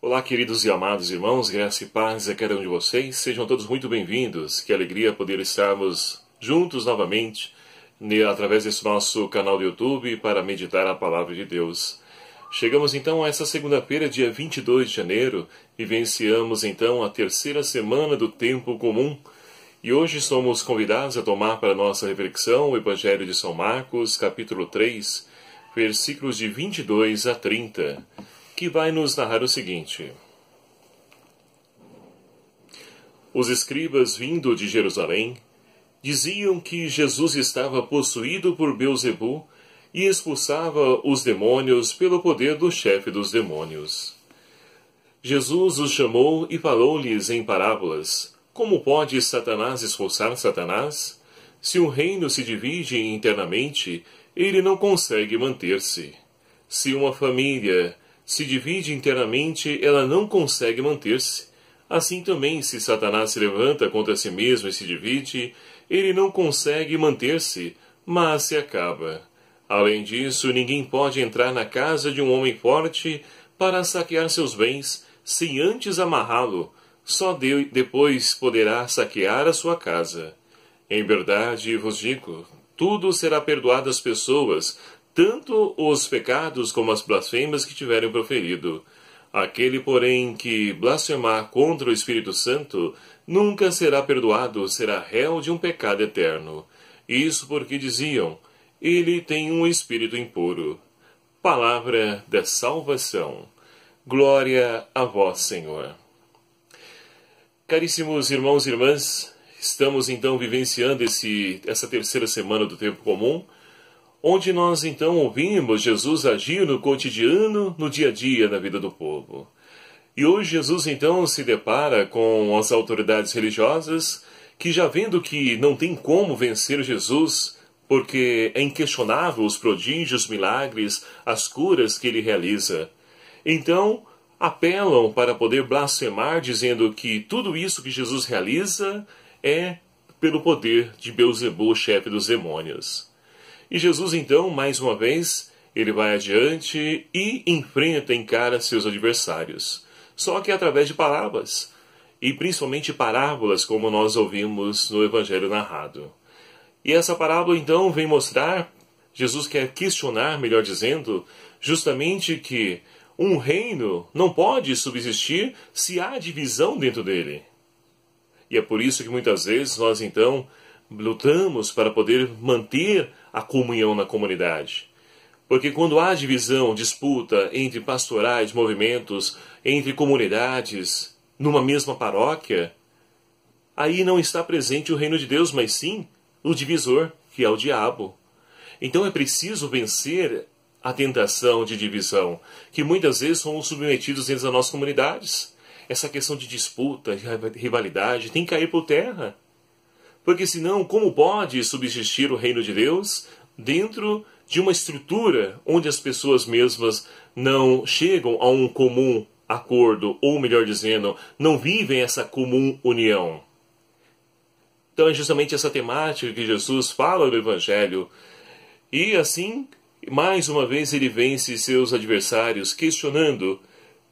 Olá, queridos e amados irmãos, graça e paz a cada um de vocês. Sejam todos muito bem-vindos. Que alegria poder estarmos juntos novamente através desse nosso canal do YouTube para meditar a Palavra de Deus. Chegamos então a essa segunda-feira, dia 22 de janeiro, e vivenciamos então a terceira semana do Tempo Comum. E hoje somos convidados a tomar para nossa reflexão o Evangelho de São Marcos, capítulo 3, versículos de 22 a 30. Que vai nos narrar o seguinte: Os escribas, vindo de Jerusalém, diziam que Jesus estava possuído por Beelzebu e expulsava os demônios pelo poder do chefe dos demônios. Jesus os chamou e falou-lhes em parábolas: Como pode Satanás expulsar Satanás? Se um reino se divide internamente, ele não consegue manter-se. Se uma família se divide internamente, ela não consegue manter-se. Assim também, se Satanás se levanta contra si mesmo e se divide, ele não consegue manter-se, mas se acaba. Além disso, ninguém pode entrar na casa de um homem forte para saquear seus bens, sem antes amarrá-lo. Só depois poderá saquear a sua casa. Em verdade vos digo, tudo será perdoado às pessoas, tanto os pecados como as blasfêmias que tiverem proferido. Aquele, porém, que blasfemar contra o Espírito Santo, nunca será perdoado, será réu de um pecado eterno. Isso porque diziam: ele tem um espírito impuro. Palavra da salvação. Glória a vós, Senhor. Caríssimos irmãos e irmãs, estamos então vivenciando essa terceira semana do Tempo Comum, onde nós então ouvimos Jesus agir no cotidiano, no dia a dia, na vida do povo. E hoje Jesus então se depara com as autoridades religiosas que, já vendo que não tem como vencer Jesus, porque é inquestionável os prodígios, milagres, as curas que ele realiza, então apelam para poder blasfemar, dizendo que tudo isso que Jesus realiza é pelo poder de Beelzebu, chefe dos demônios. E Jesus, então, mais uma vez, ele vai adiante e encara seus adversários. Só que através de parábolas, e principalmente parábolas como nós ouvimos no Evangelho narrado. E essa parábola, então, vem mostrar, Jesus quer questionar, melhor dizendo, justamente que um reino não pode subsistir se há divisão dentro dele. E é por isso que muitas vezes nós, então, lutamos para poder manter a comunhão na comunidade. Porque quando há divisão, disputa entre pastorais, movimentos, entre comunidades, numa mesma paróquia, aí não está presente o reino de Deus, mas sim o divisor, que é o diabo. Então é preciso vencer a tentação de divisão, que muitas vezes somos submetidos dentro das nossas comunidades. Essa questão de disputa, de rivalidade, tem que cair por terra. Porque senão, como pode subsistir o reino de Deus dentro de uma estrutura onde as pessoas mesmas não chegam a um comum acordo, ou melhor dizendo, não vivem essa comum união? Então é justamente essa temática que Jesus fala no Evangelho. E assim, mais uma vez ele vence seus adversários, questionando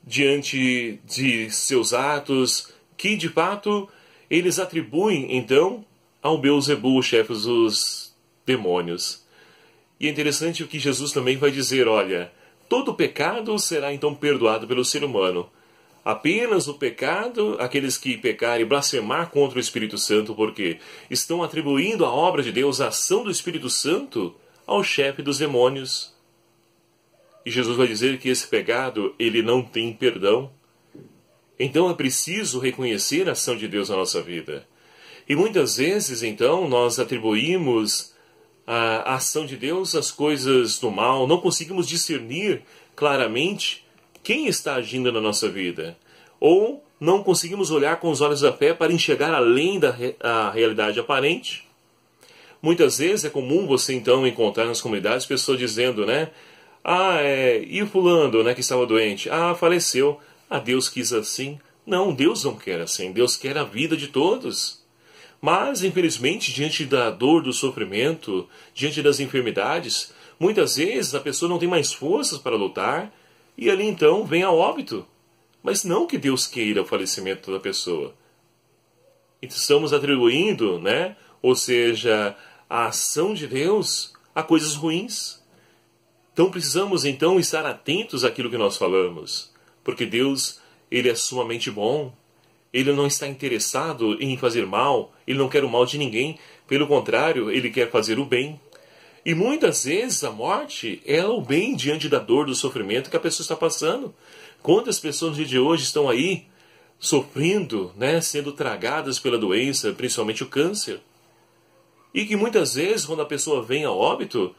diante de seus atos, que de fato eles atribuem então ao Beelzebu, o chefe dos demônios. E é interessante o que Jesus também vai dizer: olha, todo pecado será então perdoado pelo ser humano. Apenas o pecado, aqueles que pecarem e blasfemar contra o Espírito Santo, porque estão atribuindo a obra de Deus, a ação do Espírito Santo, ao chefe dos demônios. E Jesus vai dizer que esse pecado, ele não tem perdão. Então é preciso reconhecer a ação de Deus na nossa vida. E muitas vezes, então, nós atribuímos a ação de Deus às coisas do mal, não conseguimos discernir claramente quem está agindo na nossa vida. Ou não conseguimos olhar com os olhos da fé para enxergar além da realidade aparente. Muitas vezes é comum você, então, encontrar nas comunidades pessoas dizendo, né? E o fulano, né, que estava doente? Faleceu. Deus quis assim. Não, Deus não quer assim. Deus quer a vida de todos. Mas, infelizmente, diante da dor, do sofrimento, diante das enfermidades, muitas vezes a pessoa não tem mais forças para lutar e ali então vem a óbito. mas não que Deus queira o falecimento da pessoa. Estamos atribuindo, né, ou seja, a ação de Deus a coisas ruins. Então precisamos então estar atentos àquilo que nós falamos, porque Deus, Ele é sumamente bom. Ele não está interessado em fazer mal, Ele não quer o mal de ninguém, pelo contrário, Ele quer fazer o bem. E muitas vezes a morte é o bem diante da dor, do sofrimento que a pessoa está passando. Quantas pessoas no dia de hoje estão aí sofrendo, né, sendo tragadas pela doença, principalmente o câncer. E que muitas vezes, quando a pessoa vem a óbito,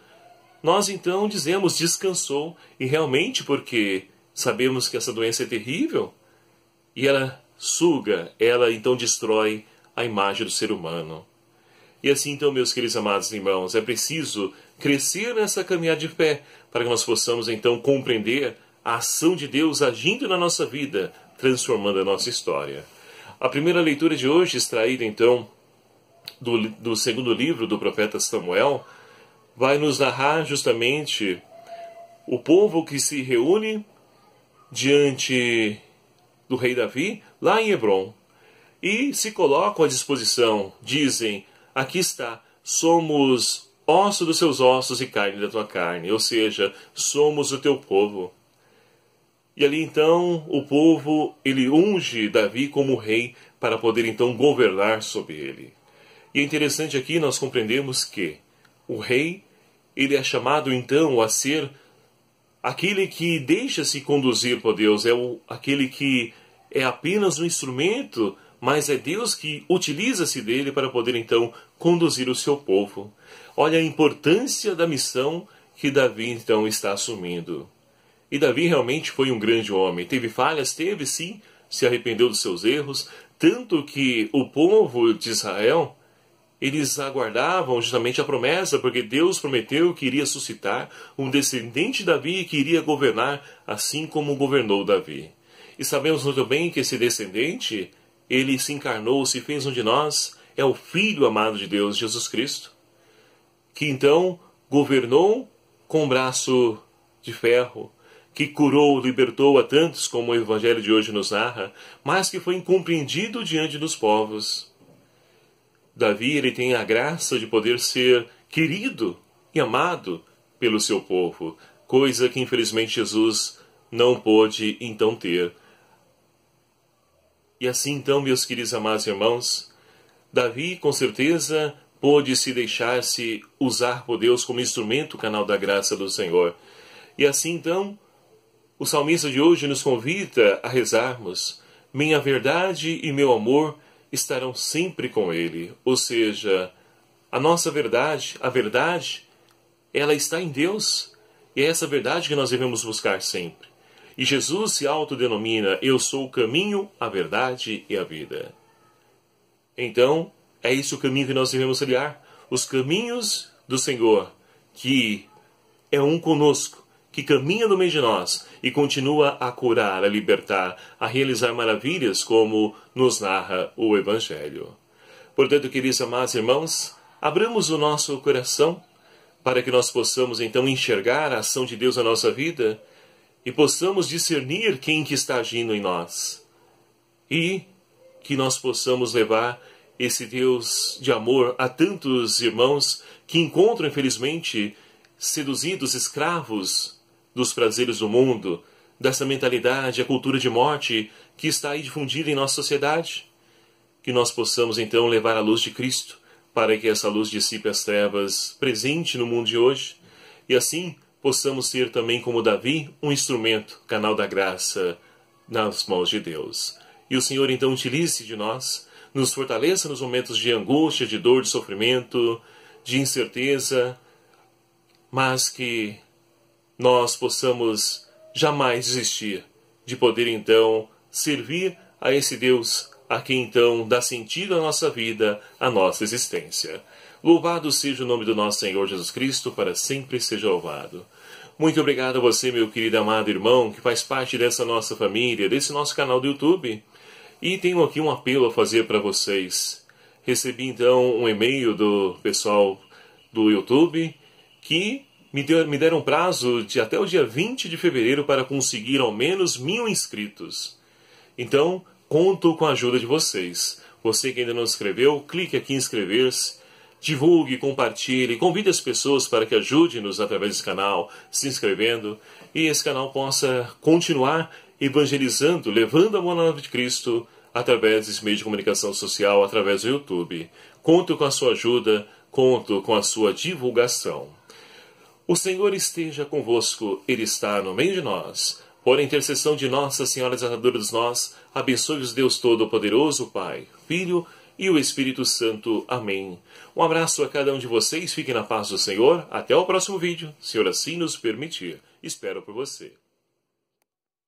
nós então dizemos descansou. E realmente, porque sabemos que essa doença é terrível, e ela suga, ela então destrói a imagem do ser humano. E assim então, meus queridos amados irmãos, é preciso crescer nessa caminhada de fé, para que nós possamos então compreender a ação de Deus agindo na nossa vida, transformando a nossa história. A primeira leitura de hoje, extraída então do segundo livro do profeta Samuel, vai nos narrar justamente o povo que se reúne diante do rei Davi, lá em Hebrom, e se colocam à disposição, dizem, aqui está, somos osso dos seus ossos e carne da tua carne, ou seja, somos o teu povo. E ali então o povo, ele unge Davi como rei para poder então governar sobre ele. E é interessante aqui nós compreendemos que o rei, ele é chamado então a ser aquele que deixa-se conduzir por Deus, aquele que é apenas um instrumento, mas é Deus que utiliza-se dele para poder então conduzir o seu povo. Olha a importância da missão que Davi então está assumindo. E Davi realmente foi um grande homem. Teve falhas? Teve sim, se arrependeu dos seus erros, tanto que o povo de Israel, eles aguardavam justamente a promessa, porque Deus prometeu que iria suscitar um descendente de Davi que iria governar assim como governou Davi. E sabemos muito bem que esse descendente, ele se encarnou, se fez um de nós, é o Filho amado de Deus, Jesus Cristo, que então governou com um braço de ferro, que curou, libertou a tantos, como o Evangelho de hoje nos narra, mas que foi incompreendido diante dos povos. Davi, ele tem a graça de poder ser querido e amado pelo seu povo, coisa que infelizmente Jesus não pôde então ter. E assim então, meus queridos amados irmãos, Davi com certeza pôde se deixar-se usar por Deus como instrumento, canal da graça do Senhor. E assim então, o salmista de hoje nos convida a rezarmos: minha verdade e meu amor estarão sempre com ele. Ou seja, a nossa verdade, a verdade, ela está em Deus. E é essa verdade que nós devemos buscar sempre. E Jesus se autodenomina: eu sou o caminho, a verdade e a vida. Então, é esse o caminho que nós devemos trilhar. Os caminhos do Senhor, que é um conosco, que caminha no meio de nós e continua a curar, a libertar, a realizar maravilhas, como nos narra o Evangelho. Portanto, queridos amados irmãos, abramos o nosso coração para que nós possamos então enxergar a ação de Deus na nossa vida e possamos discernir quem que está agindo em nós. E que nós possamos levar esse Deus de amor a tantos irmãos que encontram, infelizmente, seduzidos, escravos dos prazeres do mundo, dessa mentalidade, a cultura de morte que está aí difundida em nossa sociedade. Que nós possamos então levar a luz de Cristo para que essa luz dissipe as trevas presente no mundo de hoje e assim possamos ser também, como Davi, um instrumento, canal da graça nas mãos de Deus. E o Senhor então utilize de nós, nos fortaleça nos momentos de angústia, de dor, de sofrimento, de incerteza, mas que nós possamos jamais desistir de poder então servir a esse Deus a quem então dá sentido à nossa vida, à nossa existência. Louvado seja o nome do nosso Senhor Jesus Cristo, para sempre seja louvado. Muito obrigado a você, meu querido amado irmão, que faz parte dessa nossa família, desse nosso canal do YouTube. E tenho aqui um apelo a fazer para vocês. Recebi então um e-mail do pessoal do YouTube que me deram um prazo de até o dia 20 de fevereiro para conseguir ao menos 1000 inscritos. Então, conto com a ajuda de vocês. Você que ainda não se inscreveu, clique aqui em inscrever-se, divulgue, compartilhe, convide as pessoas para que ajudem-nos através desse canal, se inscrevendo, e esse canal possa continuar evangelizando, levando a boa nova de Cristo através desse meio de comunicação social, através do YouTube. Conto com a sua ajuda, conto com a sua divulgação. O Senhor esteja convosco, Ele está no meio de nós. Por intercessão de Nossa Senhora Desatadora dos Nós, abençoe-vos Deus Todo-Poderoso, Pai, Filho e o Espírito Santo. Amém. Um abraço a cada um de vocês, fiquem na paz do Senhor. Até o próximo vídeo, se Senhor assim nos permitir. Espero por você.